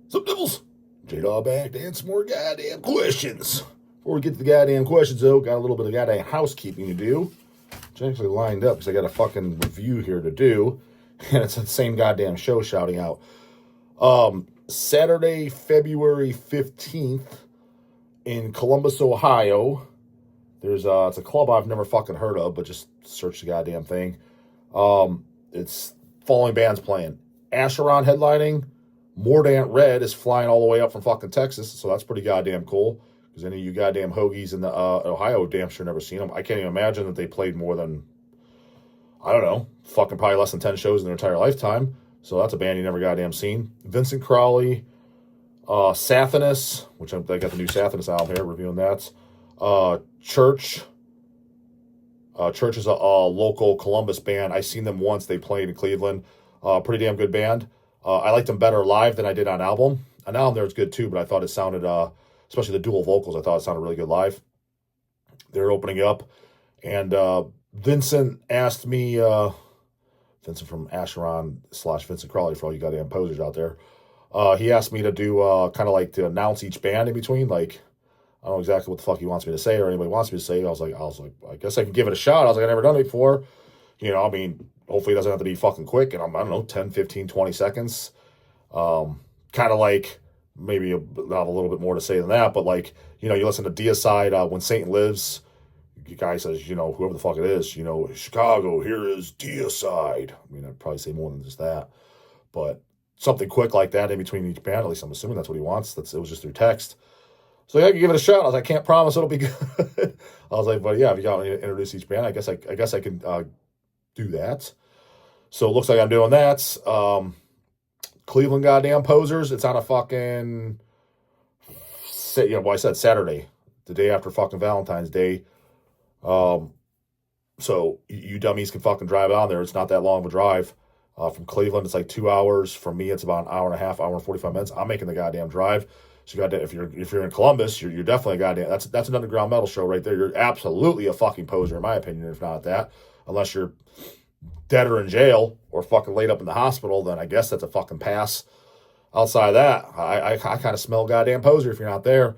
Some nibbles. J-Dawg back to answer more goddamn questions. Before we get to the goddamn questions, though, got a little bit of goddamn housekeeping to do. Which I actually lined up because I got a fucking review here to do. And it's the same goddamn show shouting out. Saturday, February 15th in Columbus, Ohio. There's it's a club I've never fucking heard of, but just search the goddamn thing. It's following bands playing. Asheron headlining. Mordant Red is flying all the way up from fucking Texas, so that's pretty goddamn cool. Because any of you goddamn hoagies in the Ohio damn sure never seen them. I can't even imagine that they played more than, I don't know, fucking probably less than 10 shows in their entire lifetime. So that's a band you never goddamn seen. Vincent Crowley, Sathanas, which I got the new Sathanas album here, reviewing that. Church. Church is a local Columbus band. I seen them once. They played in Cleveland. Pretty damn good band. I liked them better live than I did on album. On album, there was good too, but I thought it sounded, especially the dual vocals, I thought it sounded really good live. They're opening up. And Vincent asked me, Vincent from Asheron / Vincent Crowley, for all you goddamn posers out there. He asked me to do kind of like to announce each band in between. Like, I don't know exactly what the fuck he wants me to say or anybody wants me to say. I was like, I guess I can give it a shot. I was like, I've never done it before. You know, I mean, hopefully it doesn't have to be fucking quick. And I don't know, 10, 15, 20 seconds. Kind of like, maybe I'll have a little bit more to say than that. But like, you know, you listen to Deicide, When Satan Lives. The guy says, you know, whoever the fuck it is, you know, Chicago, here is Deicide. I mean, I'd probably say more than just that. But something quick like that in between each band, at least I'm assuming that's what he wants. It was just through text. So yeah, I can give it a shot. I was like, I can't promise it'll be good. I was like, but yeah, if you got me to introduce each band, I guess I can do that. So it looks like I'm doing that. Cleveland goddamn posers. It's on a fucking, you know, well, I said Saturday, the day after fucking Valentine's Day. So you dummies can fucking drive on there. It's not that long of a drive. From Cleveland, it's like 2 hours. From me, it's about an hour and a half, hour and 45 minutes. I'm making the goddamn drive. So you got if you're in Columbus, you're definitely a goddamn, that's an underground metal show right there. You're absolutely a fucking poser, in my opinion, if not that. Unless you're dead or in jail or fucking laid up in the hospital, then I guess that's a fucking pass. Outside of that, I kind of smell goddamn poser if you're not there.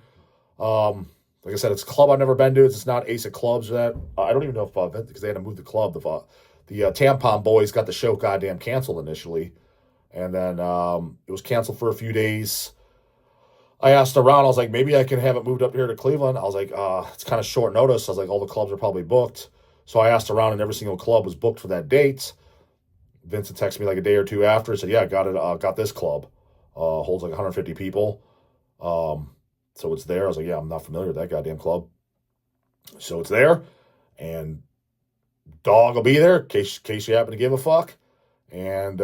Like I said, it's a club I've never been to. It's not Ace of Clubs or that. I don't even know if because they had to move the club. The Tampon Boys got the show goddamn canceled initially. And then it was canceled for a few days. I asked around. I was like, maybe I can have it moved up here to Cleveland. I was like, it's kind of short notice. I was like, all the clubs are probably booked. So I asked around, and every single club was booked for that date. Vincent texted me like a day or two after. Said, yeah, got it. Got this club. Holds like 150 people. So it's there. I was like, yeah, I'm not familiar with that goddamn club. So it's there. And DAWG will be there in case you happen to give a fuck. And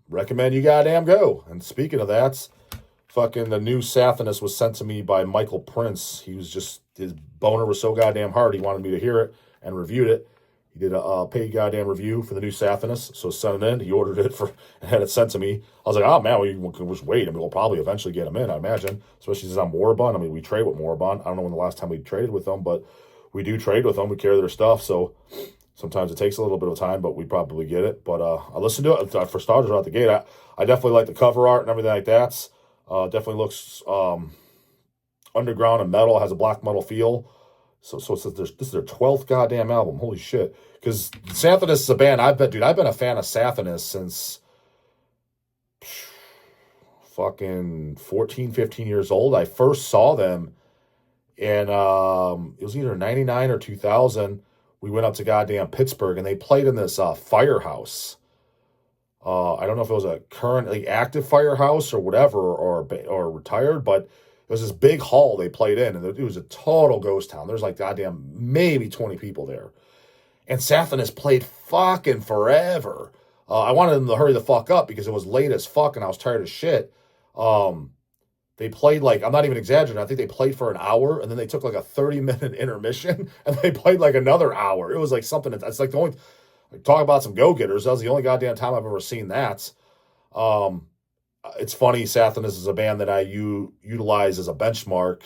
recommend you goddamn go. And speaking of that, fucking the new Sathanas was sent to me by Michael Prince. He was just, his boner was so goddamn hard, he wanted me to hear it and reviewed it. He did a paid goddamn review for the new Sathanas, so sent it in. He ordered it and had it sent to me. I was like, oh man, we can just wait. I mean, we'll probably eventually get him in, I imagine. Especially since I'm Moribund. I mean, we trade with Moribund. I don't know when the last time we traded with them, but we do trade with them. We carry their stuff, so sometimes it takes a little bit of time, but we probably get it. But I listened to it. For starters, out the gate, I definitely like the cover art and everything like that. Definitely looks underground and metal, has a black metal feel. So this is their 12th goddamn album. Holy shit. Because Sathanas is a band I've been a fan of Sathanas since fucking 14, 15 years old. I first saw them in, it was either 99 or 2000. We went up to goddamn Pittsburgh and they played in this firehouse. I don't know if it was a currently active firehouse or whatever, or retired, but it was this big hall they played in, and it was a total ghost town. There's like goddamn maybe 20 people there. And Sathanas played fucking forever. I wanted them to hurry the fuck up because it was late as fuck and I was tired as shit. They played like, I'm not even exaggerating, I think they played for an hour and then they took like a 30-minute intermission and they played like another hour. It was like something, it's like the only, talk about some go-getters. That was the only goddamn time I've ever seen that. It's funny, Sathanas is a band that I utilize as a benchmark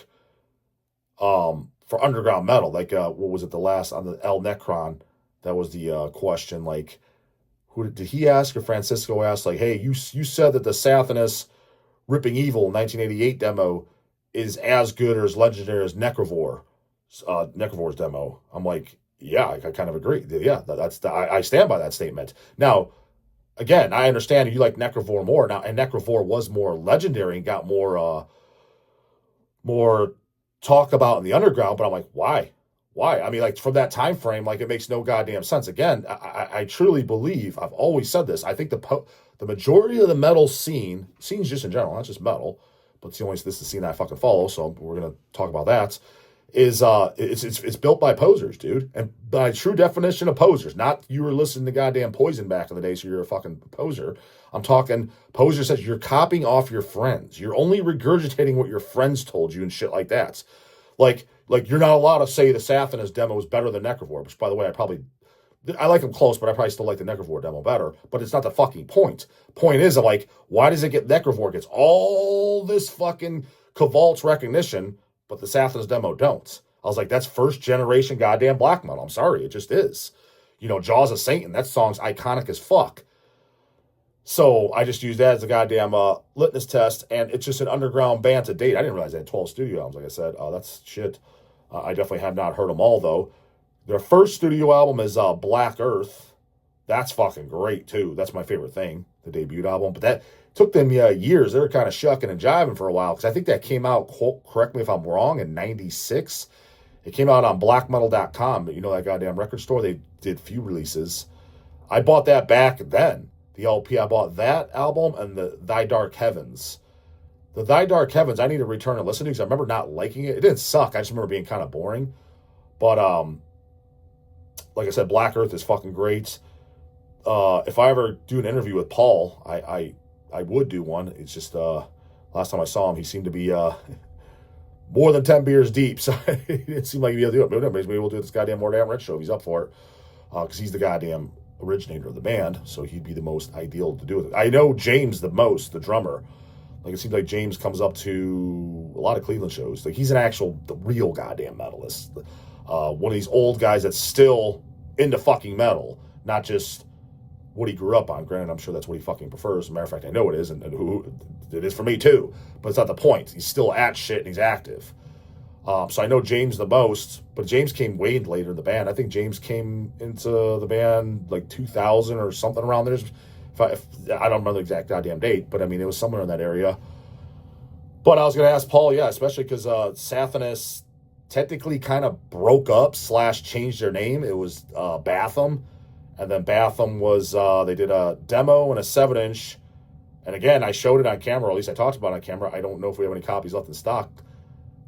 for underground metal. Like, what was it, the last, on the El Necron, that was the question, like, who did he ask, or Francisco asked, like, hey, you said that the Sathanas Ripping Evil 1988 demo is as good or as legendary as Necrovor's demo. I'm like, yeah, I kind of agree. Yeah, I stand by that statement. Now, again, I understand you like Necrovor more now, and Necrovor was more legendary and got more talk about in the underground. But I'm like, why? Why? I mean, like from that time frame, like it makes no goddamn sense. Again, I truly believe, I've always said this. I think the majority of the metal scenes just in general, not just metal, but this is the scene I fucking follow. So we're gonna talk about that. It's built by posers, dude, and by true definition of posers. Not you were listening to goddamn Poison back in the day, so you're a fucking poser. I'm talking poser says you're copying off your friends. You're only regurgitating what your friends told you and shit like that. Like you're not allowed to say the Sathanas demo is better than Necrovor, which by the way, I like them close, but I probably still like the Necrovor demo better. But it's not the fucking point. Point is, I'm like, why does it get Necrovor gets all this fucking Cavalt's recognition, but the Sathanas demo don't? I was like, that's first generation goddamn black metal. I'm sorry, it just is. Jaws of Satan, that song's iconic as fuck. So I just used that as a goddamn litmus test, and it's just an underground band to date. I didn't realize they had 12 studio albums, like I said. That's shit. I definitely have not heard them all, though. Their first studio album is Black Earth. That's fucking great, too. That's my favorite thing, the debut album. But that took them years. They were kind of shucking and jiving for a while, because I think that came out, correct me if I'm wrong, in 96. It came out on blackmetal.com. That goddamn record store? They did few releases. I bought that back then. The LP, I bought that album and the Thy Dark Heavens. The Thy Dark Heavens, I need to return and listen to because I remember not liking it. It didn't suck. I just remember being kind of boring. But, like I said, Black Earth is fucking great. If I ever do an interview with Paul, I would do one. It's just, last time I saw him, he seemed to be more than 10 beers deep. So it didn't seem like he'd be able to do it. But maybe we'll do this goddamn More Damn Rich show if he's up for it. Because he's the goddamn originator of the band, so he'd be the most ideal to do it. I know James the most, the drummer. Like it seems like James comes up to a lot of Cleveland shows. Like he's the real goddamn metalist. One of these old guys that's still into fucking metal, not just what he grew up on. Granted, I'm sure that's what he fucking prefers. As a matter of fact, I know it is, and who it is for me too. But it's not the point. He's still at shit and he's active. So I know James the most, but James came way later in the band. I think James came into the band like 2000 or something around there. I don't remember the exact goddamn date, but I mean, it was somewhere in that area. But I was going to ask Paul, yeah, especially because Sathanas technically kind of broke up / changed their name. It was Batham, and then Batham was, they did a demo and a 7-inch. And again, I showed it on camera, or at least I talked about it on camera. I don't know if we have any copies left in stock.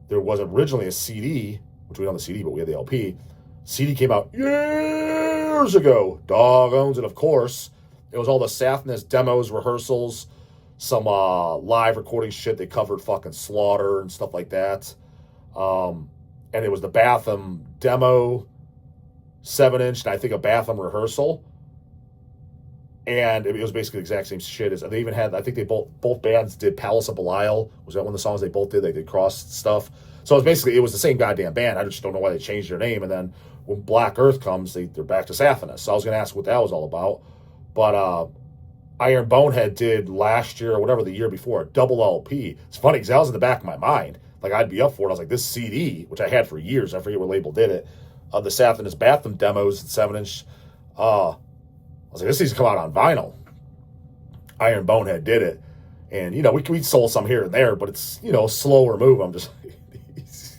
There was originally a CD, which we don't have the CD, but we had the LP. CD came out years ago. DAWG owns it, of course. It was all the Sathanas demos, rehearsals, some live recording shit. They covered fucking Slaughter and stuff like that. And it was the Batham demo, 7-inch, and I think a Batham rehearsal. And it was basically the exact same shit as they even had. I think they both bands did Palace of Belial. Was that one of the songs they both did? They did cross stuff. So it was the same goddamn band. I just don't know why they changed their name. And then when Black Earth comes, they're back to Sathanas. So I was going to ask what that was all about. But Iron Bonehead did last year or whatever the year before a double LP. It's funny because that was in the back of my mind. Like I'd be up for it. I was like, this CD, which I had for years. I forget what label did it. The Sathanas Batham demos, 7-inch. I was like, this needs to come out on vinyl. Iron Bonehead did it. And, we sold some here and there, but it's, a slower move. I'm just these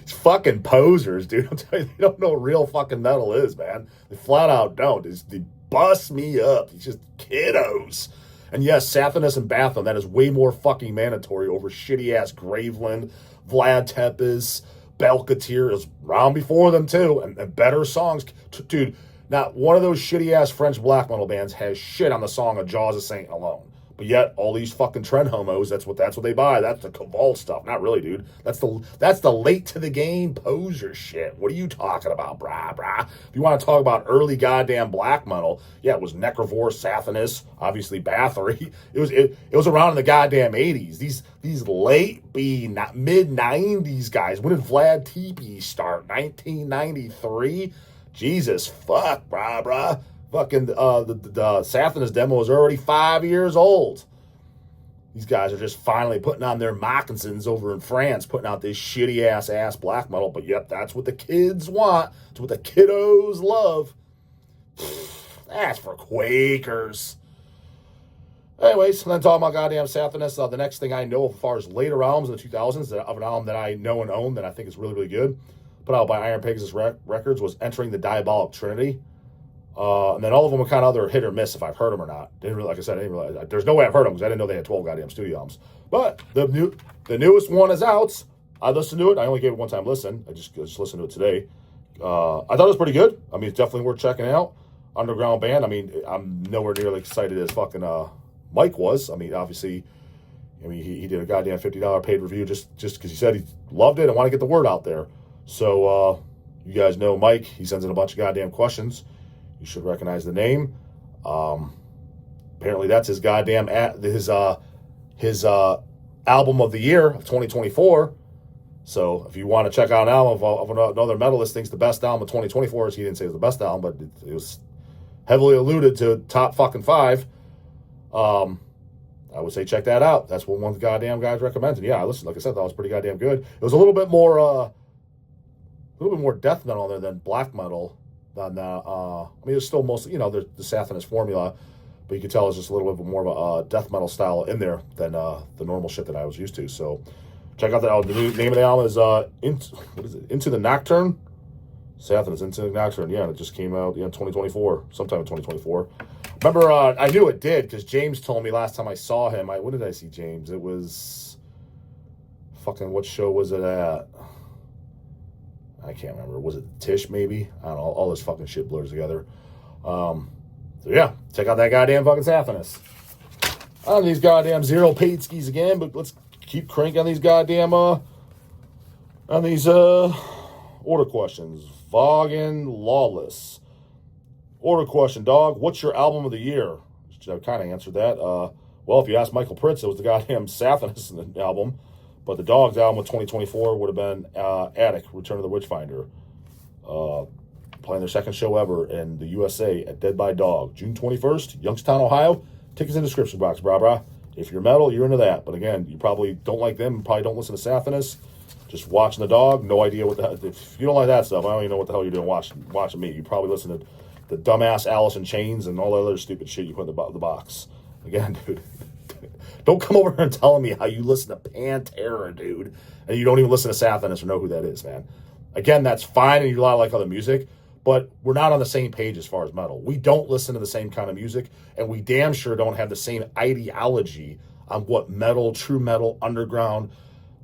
fucking posers, dude. I'm telling you, they don't know what real fucking metal is, man. They flat out don't. They bust me up. It's just kiddos. And yes, Sathanas and Batham, that is way more fucking mandatory over shitty-ass Graveland, Vlad Tepes, Belkatir is around before them, too. And better songs. Dude, not one of those shitty-ass French black metal bands has shit on the song of Jaws of Satan alone. But yet, all these fucking trend homos, that's what they buy. That's the Cavalt stuff. Not really, dude. That's the late to the game poser shit. What are you talking about, brah? If you want to talk about early goddamn black metal, yeah, it was Necrovor, Sathanas, obviously Bathory. It was around in the goddamn 80s. These late mid-90s guys. When did Vlad Tepes start? 1993? Jesus, fuck, brah. Fucking, the Sathanas demo was already 5 years old. These guys are just finally putting on their moccasins over in France, putting out this shitty ass black metal. But yep, that's what the kids want. It's what the kiddos love. That's for Quakers. Anyways, and then talking about goddamn Satanist, the next thing I know as far as later albums in the 2000s of an album that I know and own that I think is really, really good, put out by Iron Pegasus Records, was Entering the Diabolic Trinity. And then all of them were kind of either hit or miss if I've heard them or not. Like I said, I didn't realize. There's no way I've heard them because I didn't know they had 12 goddamn studio albums. But the newest one is out. I listened to it. I only gave it one time listen. I just listened to it today. I thought it was pretty good. I mean, it's definitely worth checking out. Underground band. I mean, I'm nowhere near as excited as fucking Mike was. I mean, obviously, he did a goddamn $50 paid review just because he said he loved it and wanted to get the word out there. So you guys know Mike. He sends in a bunch of goddamn questions. You should recognize the name. Apparently, that's his goddamn his album of the year of 2024. So if you want to check out an album of another metalist thinks the best album of 2024 is, he didn't say it was the best album, but it was heavily alluded to top fucking 5. I would say check that out. That's what one of the goddamn guys recommended. Yeah, I listened. Like I said, that was pretty goddamn good. It was a little bit more death metal there than black metal. I mean, it's still mostly, the Satanist formula, but you can tell it's just a little bit more of a death metal style in there than the normal shit that I was used to. So check out the new name of the album is Into the Nocturne. Satanist, Into the Nocturne. Yeah, it just came out 2024, sometime in 2024. Remember, I knew it did because James told me last time I saw him. When did I see James? It was fucking, what show was it at? I can't remember. Was it TISH maybe? I don't know. All this fucking shit blurs together. So yeah, check out that goddamn fucking Satanist. On these goddamn zero paid skis again, but let's keep cranking on these goddamn order questions. Vaughan Lawless. Order question, dog. What's your album of the year? I kind of answered that. Well, if you ask Michael Pritz, it was the goddamn Satanist album. But the DAWG's album of 2024 would have been Attic, Return of the Witchfinder. Playing their second show ever in the USA at Dead by Dog. June 21st, Youngstown, Ohio. Tickets in the description box, brah. If you're metal, you're into that. But again, you probably don't like them. You probably don't listen to Satanist. Just watching the DAWG, no idea what the hell. If you don't like that stuff, I don't even know what the hell you're doing watching me. You probably listen to the dumbass Alice in Chains and all that other stupid shit you put in the box. Again, dude. Don't come over here and tell me how you listen to Pantera, dude, and you don't even listen to Satanist or know who that is, man. Again, that's fine, and you like other music, but we're not on the same page as far as metal. We don't listen to the same kind of music, and we damn sure don't have the same ideology on what metal, true metal, underground,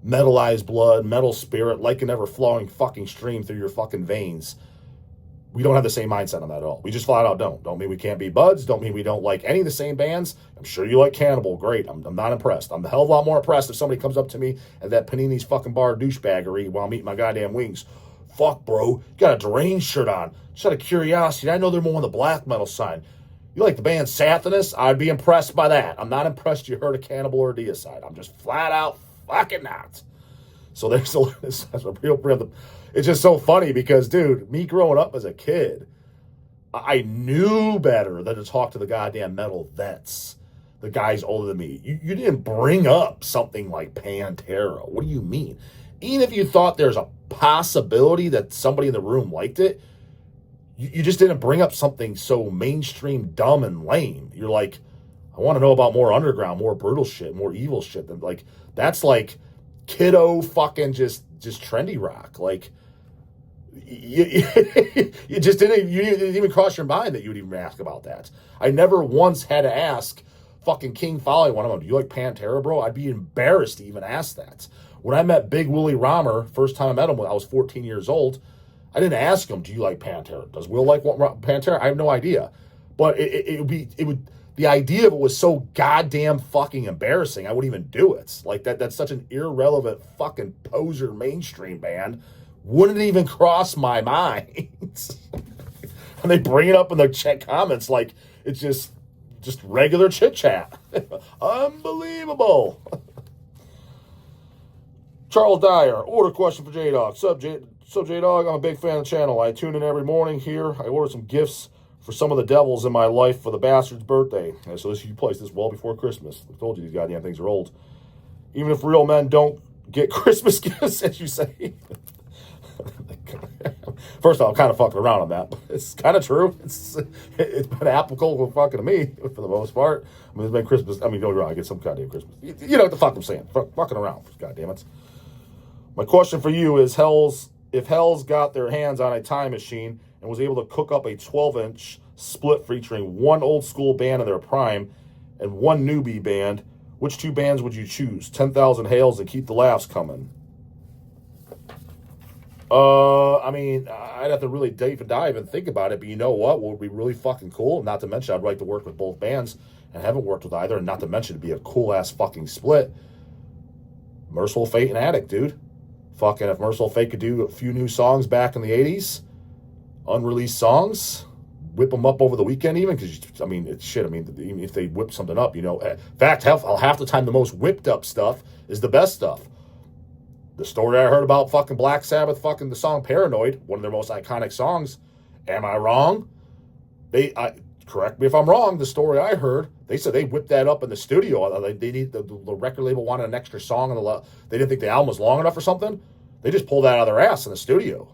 metalized blood, metal spirit, like an ever-flowing fucking stream through your fucking veins. We don't have the same mindset on that at all. We just flat out don't. Don't mean we can't be buds. Don't mean we don't like any of the same bands. I'm sure you like Cannibal. Great. I'm not impressed. I'm a hell of a lot more impressed if somebody comes up to me at that Panini's fucking bar douchebaggery while I'm eating my goddamn wings. Fuck, bro. You got a Deranged shirt on. Just out of curiosity, I know they're more on the black metal side. You like the band Satanist? I'd be impressed by that. I'm not impressed you heard of Cannibal or Deicide. I'm just flat out fucking not. So there's a real. It's just so funny because, dude, me growing up as a kid, I knew better than to talk to the goddamn metal vets, the guys older than me. You didn't bring up something like Pantera. What do you mean? Even if you thought there's a possibility that somebody in the room liked it, you just didn't bring up something so mainstream, dumb, and lame. You're like, I want to know about more underground, more brutal shit, more evil shit. That's like kiddo fucking just trendy rock. Like, you just didn't even cross your mind that you would even ask about that. I never once had to ask fucking King Folly one of them, do you like Pantera, bro? I'd be embarrassed to even ask that. When I met Big Willie Romer, first time I met him when I was 14 years old, I didn't ask him, do you like Pantera? Does Will like Pantera? I have no idea. But the idea of it was so goddamn fucking embarrassing, I wouldn't even do it. Like, that's such an irrelevant fucking poser mainstream band. Wouldn't even cross my mind. And they bring it up in their comments like it's just regular chit-chat. Unbelievable. Charles Dyer, order question for J-Dawg. Sub J-Dawg, I'm a big fan of the channel. I tune in every morning here. I order some gifts for some of the devils in my life for the bastard's birthday. And so you placed this well before Christmas. I told you these goddamn things are old. Even if real men don't get Christmas gifts, as you say. First of all, I'm kind of fucking around on that, but it's kind of true. It's been applicable fucking to me for the most part. I mean, it's been Christmas. I mean, don't get me wrong, I get some goddamn Christmas. You know what the fuck I'm saying? Fucking around, goddamn it. My question for you is, if Hell's got their hands on a time machine and was able to cook up a 12-inch split featuring one old school band in their prime and one newbie band, which two bands would you choose? 10,000 hails and keep the laughs coming. I mean, I'd have to really dive and think about it, but you know what? Would be really fucking cool. Not to mention, I'd like to work with both bands and haven't worked with either, and not to mention, it'd be a cool ass fucking split. Merciful Fate and Attic, dude. Fucking if Merciful Fate could do a few new songs back in the 80s, unreleased songs, whip them up over the weekend even, because, I mean, it's shit. I mean, even if they whip something up, you know. In fact, half the time, the most whipped up stuff is the best stuff. The story I heard about fucking Black Sabbath, fucking the song Paranoid, one of their most iconic songs. Am I wrong? Correct me if I'm wrong. The story I heard, they said they whipped that up in the studio. They need the record label wanted an extra song, and they didn't think the album was long enough or something. They just pulled that out of their ass in the studio.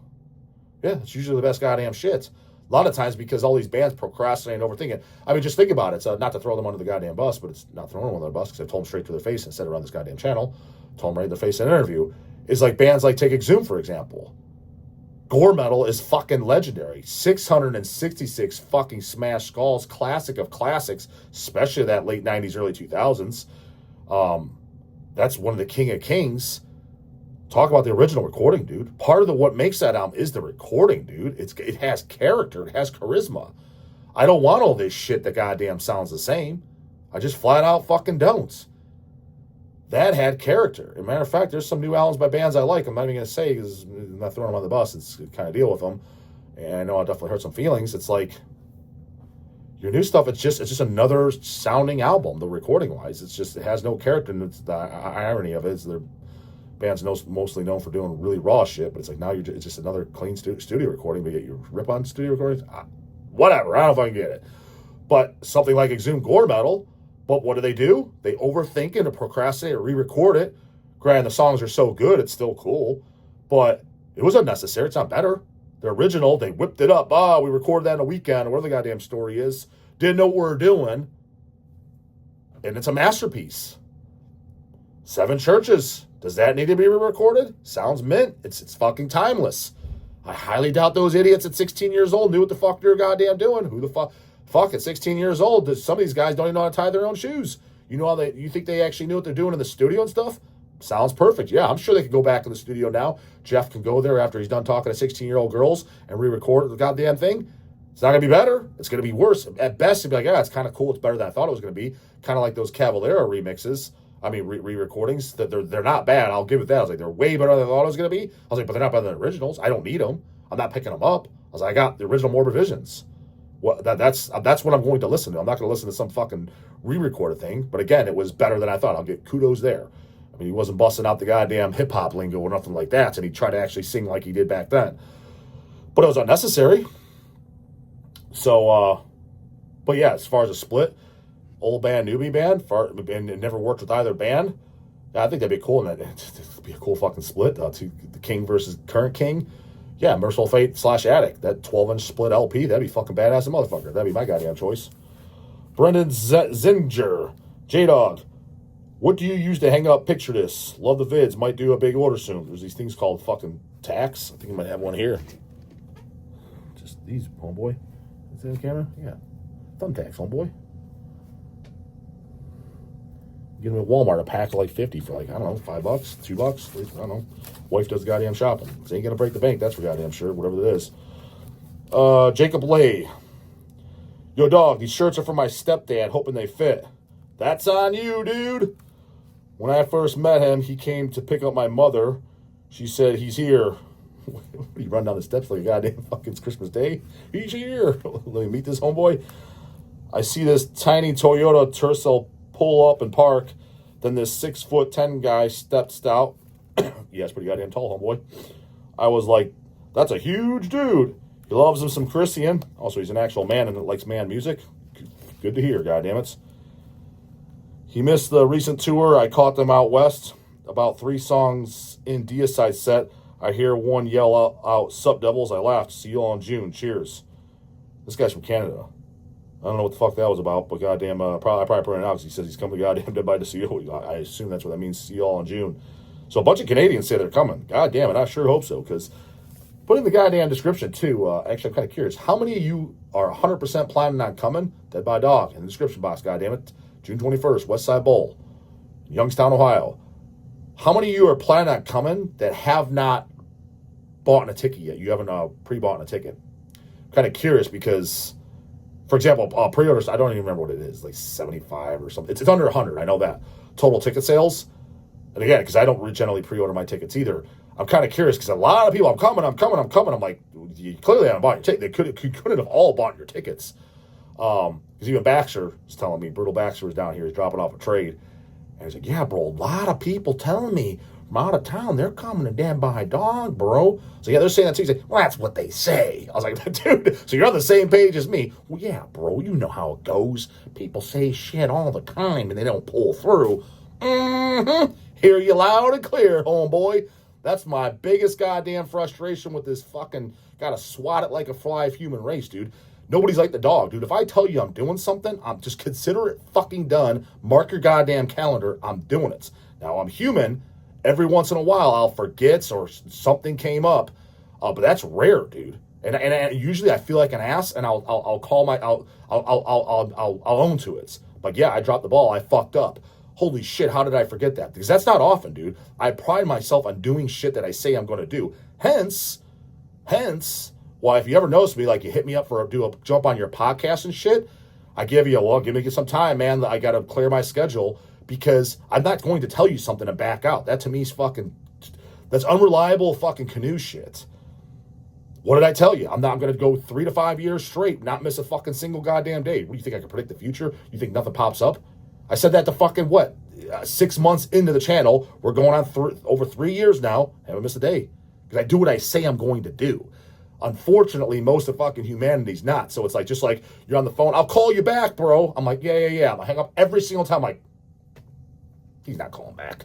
Yeah, it's usually the best goddamn shit. A lot of times because all these bands procrastinate and overthinking. I mean, just think about it. So not to throw them under the goddamn bus, but it's not throwing them under the bus because I've told them straight to their face and said it around this goddamn channel. Told them right in their face in an interview. Is like bands like Take Exhumed, for example. Gore metal is fucking legendary. 666 fucking Smash Skulls, classic of classics, especially that late 90s, early 2000s. That's one of the King of Kings. Talk about the original recording, dude. Part of what makes that album is the recording, dude. It has character. It has charisma. I don't want all this shit that goddamn sounds the same. I just flat out fucking don't. That had character. As a matter of fact, there's some new albums by bands I like. I'm not even going to say because I'm not throwing them on the bus. It's kind of deal with them. And I know I definitely hurt some feelings. It's like your new stuff, it's just another sounding album, the recording wise. It has no character. And it's the irony of it is their band's mostly known for doing really raw shit, but it's like now it's just another clean studio recording, but yet you rip on studio recordings. Whatever. I don't know if I can get it. But something like Exhumed Gore Metal. But what do? They overthink it and procrastinate or re-record it. Granted, the songs are so good, it's still cool. But it was unnecessary. It's not better. The original, they whipped it up. We recorded that in a weekend, or whatever the goddamn story is. Didn't know what we were doing. And it's a masterpiece. 7 Churches. Does that need to be re-recorded? Sounds mint. It's fucking timeless. I highly doubt those idiots at 16 years old knew what the fuck they were goddamn doing. Who the fuck... Fuck, at 16 years old, some of these guys don't even know how to tie their own shoes. You know how you think they actually knew what they're doing in the studio and stuff? Sounds perfect. Yeah, I'm sure they could go back in the studio now. Jeff can go there after he's done talking to 16-year-old girls and re-record the goddamn thing. It's not going to be better. It's going to be worse. At best, it'd be like, yeah, it's kind of cool. It's better than I thought it was going to be. Kind of like those Cavalera remixes. I mean, re-recordings. They're not bad. I'll give it that. I was like, they're way better than I thought it was going to be. I was like, but they're not better than the originals. I don't need them. I'm not picking them up. I was like, I got the original Morbid Visions. That's what I'm going to listen to. I'm not going to listen to some fucking re-recorded thing. But again, it was better than I thought. I'll get kudos there. I mean, he wasn't busting out the goddamn hip-hop lingo or nothing like that. And he tried to actually sing like he did back then. But it was unnecessary. So, but yeah, as far as a split, old band, newbie band, and it never worked with either band, yeah, I think that'd be cool. And that'd be a cool fucking split. To the King versus current King. Yeah, Merciful Fate / Attic. That 12-inch split LP, that'd be fucking badass as a motherfucker. That'd be my goddamn choice. Brendan Zinger. J-Dog. What do you use to hang up Picture This? Love the vids. Might do a big order soon. There's these things called fucking tacks. I think I might have one here. Just these, homeboy. Is that the camera? Yeah. Thumbtacks, homeboy. Get them at Walmart, a pack of like 50 for like, I don't know, $5, $2, I don't know. Wife does goddamn shopping. This ain't gonna break the bank, that's for goddamn sure, whatever it is. Jacob Lay. Yo, dog, these shirts are for my stepdad, hoping they fit. That's on you, dude. When I first met him, he came to pick up my mother. She said, he's here. You run down the steps like a goddamn fucking Christmas Day. He's here. Let me meet this homeboy. I see this tiny Toyota Tercel pull up and park. Then this 6'10" guy steps out. Yeah, it's pretty goddamn tall, homeboy. I was like, that's a huge dude. He loves him some Christian. Also, he's an actual man and likes man music. Good to hear, goddammit. He missed the recent tour. I caught them out west. About 3 songs in Deicide set. I hear one yell out "Sup, Devils." I laughed. See you all in June. Cheers. This guy's from Canada. I don't know what the fuck that was about, but goddamn, I probably put it out because he says he's coming to goddamn Dead by to see you. I assume that's what that means. See you all in June. So a bunch of Canadians say they're coming. God damn it, I sure hope so, because put in the goddamn description too. Actually, I'm kind of curious. How many of you are 100% planning on coming? Dead by DAWG in the description box. God damn it, June 21st, West Side Bowl, Youngstown, Ohio. How many of you are planning on coming that have not bought a ticket yet? You haven't pre-bought a ticket. I'm kind of curious because, for example, pre-orders, I don't even remember what it is, like 75 or something. It's under 100, I know that. Total ticket sales. And again, because I don't generally pre-order my tickets either, I'm kind of curious because a lot of people, I'm coming. I'm like, you clearly haven't bought your ticket. You couldn't have all bought your tickets. Because even Baxter was telling me, Brutal Baxter was down here, he's dropping off a trade. And he's like, yeah, bro, a lot of people telling me from out of town, they're coming to Dead by DAWG, bro. So yeah, they're saying that too. He's like, well, that's what they say. I was like, dude, so you're on the same page as me. Well, yeah, bro, you know how it goes. People say shit all the time and they don't pull through. Mm-hmm. Hear you loud and clear, homeboy. That's my biggest goddamn frustration with this fucking, gotta swat it like a fly of human race, dude. Nobody's like the dog, dude. If I tell you I'm doing something, I'm just consider it fucking done. Mark your goddamn calendar. I'm doing it. Now, I'm human. Every once in a while, I'll forget or something came up. But that's rare, dude. And usually I feel like an ass, and I'll own to it. But yeah, I dropped the ball. I fucked up. Holy shit, how did I forget that? Because that's not often, dude. I pride myself on doing shit that I say I'm going to do. Hence, well, if you ever notice me, like you hit me up for do a jump on your podcast and shit, I give me some time, man. I got to clear my schedule because I'm not going to tell you something and back out. That to me is that's unreliable fucking canoe shit. What did I tell you? I'm going to go 3 to 5 years straight, not miss a fucking single goddamn day. What do you think, I can predict the future? You think nothing pops up? I said that to fucking 6 months into the channel. We're going on over 3 years now. Haven't missed a day. Because I do what I say I'm going to do. Unfortunately, most of fucking humanity's not. So it's like, just like you're on the phone, I'll call you back, bro. I'm like, yeah. I'm gonna hang up every single time. I'm like, he's not calling back.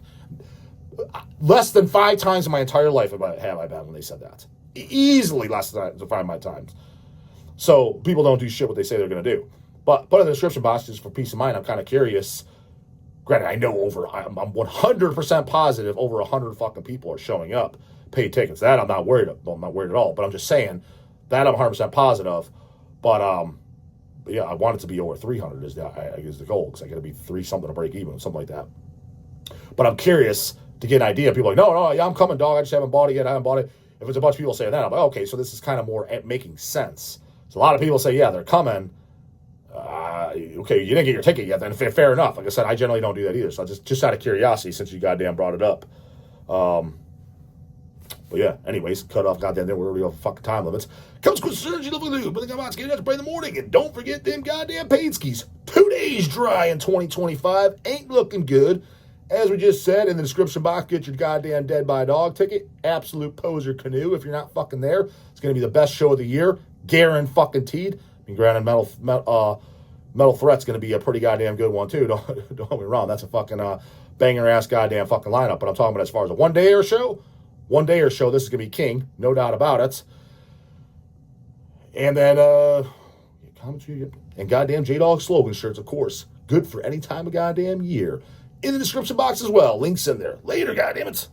Less than 5 times in my entire life have I been when they said that. Easily less than 5 times. So people don't do shit what they say they're gonna do. But put in the description box just for peace of mind. I'm kind of curious. Granted, I know I'm 100% positive over 100 fucking people are showing up, paid tickets. That I'm not worried about. I'm not worried at all. But I'm just saying that I'm 100% positive. But yeah, I want it to be over 300 is the goal, because I got to be 3 something to break even, something like that. But I'm curious to get an idea. People are like, no, yeah, I'm coming, dog. I just haven't bought it yet. I haven't bought it. If it's a bunch of people saying that, I'm like, okay, so this is kind of more making sense. So a lot of people say, yeah, they're coming. Okay, you didn't get your ticket yet, then fair enough. Like I said, I generally don't do that either. So just out of curiosity, since you goddamn brought it up. But yeah, anyways, cut off goddamn there. We're already off fucking time limits. Comes concerns you love to do, but the guys get out to play in the morning. And don't forget them goddamn paid skis. 2 days dry in 2025. Ain't looking good. As we just said in the description box, get your goddamn Dead by DAWG ticket. Absolute poser canoe. If you're not fucking there, it's going to be the best show of the year. Guaranteed. I mean, granted, Metal Threat's going to be a pretty goddamn good one, too. Don't get me wrong. That's a fucking banger-ass goddamn fucking lineup. But I'm talking about as far as a one-dayer show, this is going to be king. No doubt about it. And then, and goddamn J-Dawg slogan shirts, of course. Good for any time of goddamn year. In the description box as well. Links in there. Later, goddammit.